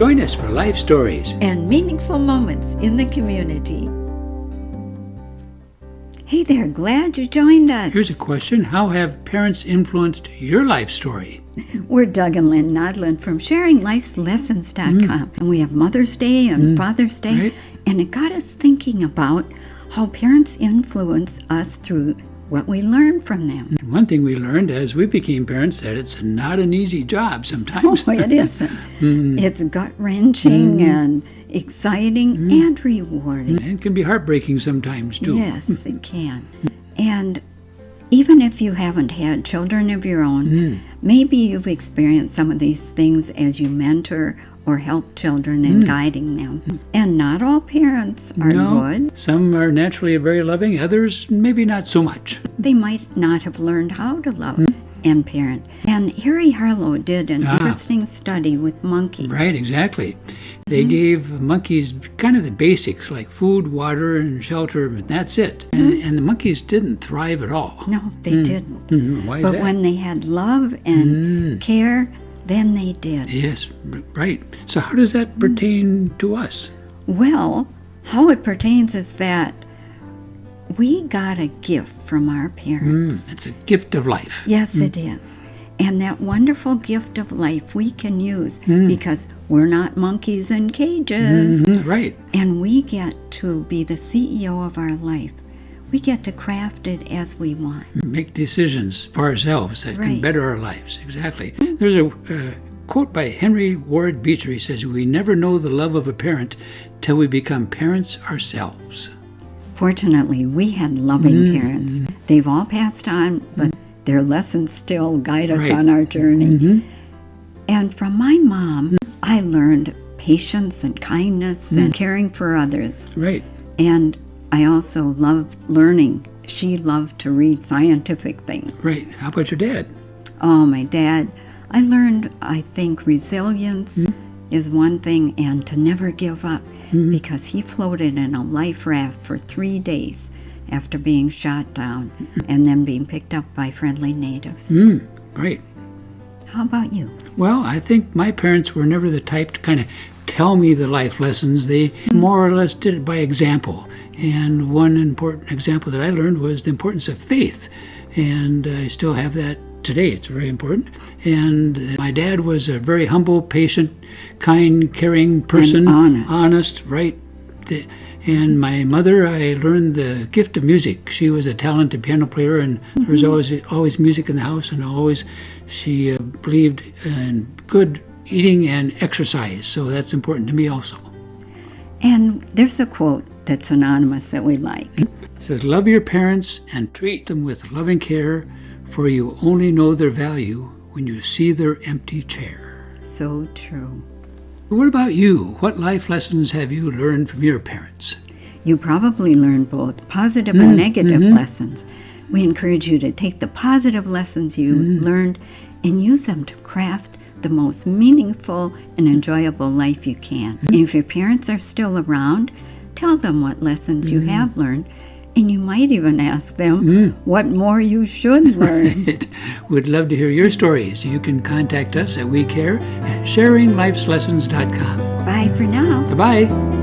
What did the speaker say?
Join us for life stories and meaningful moments in the community. Hey there, glad you joined us. Here's a question. How have parents influenced your life story? We're Doug and Lynn Nodland from SharingLifeLessons.com. And we have Mother's Day and Father's Day. Right. And it got us thinking about how parents influence us through what we learn from them. And one thing we learned as we became parents that it's not an easy job sometimes. Oh, it isn't. It's gut-wrenching and exciting and rewarding. And it can be heartbreaking sometimes too. Yes, it can. And even if you haven't had children of your own, maybe you've experienced some of these things as you mentor or help children in guiding them. And not all parents are good. Some are naturally very loving, others maybe not so much. They might not have learned how to love and parent. And Harry Harlow did an interesting study with monkeys. Right, exactly. They gave monkeys kind of the basics like food, water, and shelter, and that's it. And the monkeys didn't thrive at all. No, they didn't. Why is But that? when they had love and care, then they did. Yes, right. So how does that pertain to us? Well, how it pertains is that we got a gift from our parents. It's a gift of life. Yes, it is. And that wonderful gift of life we can use because we're not monkeys in cages. Right. And we get to be the CEO of our life. We get to craft it as we want. Make decisions for ourselves that can Right. better our lives. Exactly. There's a quote by Henry Ward Beecher. He says, "We never know the love of a parent till we become parents ourselves." Fortunately, we had loving parents. They've all passed on, but their lessons still guide us on our journey. And from my mom, I learned patience and kindness and caring for others. Right. And I also loved learning. She loved to read scientific things. Right. How about your dad? Oh, my dad. I learned, I think, resilience is one thing and to never give up because he floated in a life raft for 3 days after being shot down and then being picked up by friendly natives. Right. How about you? Well, I think my parents were never the type to kind of tell me the life lessons. They more or less did it by example. And one important example that I learned was the importance of faith. And I still have that today. It's very important. And my dad was a very humble, patient, kind, caring person. And honest. Honest, right. And my mother, I learned the gift of music. She was a talented piano player, and there was always music in the house, and she believed in good eating and exercise. So that's important to me also. And there's a quote that's anonymous that we like. It says, "Love your parents and treat them with loving care, for you only know their value when you see their empty chair." So true. What about you? What life lessons have you learned from your parents? You probably learned both positive and negative lessons. We encourage you to take the positive lessons you learned and use them to craft the most meaningful and enjoyable life you can. And if your parents are still around, tell them what lessons you have learned, and you might even ask them what more you should learn. We'd love to hear your stories. You can contact us at WeCare at SharingLifeLessons.com. Bye for now. Bye-bye.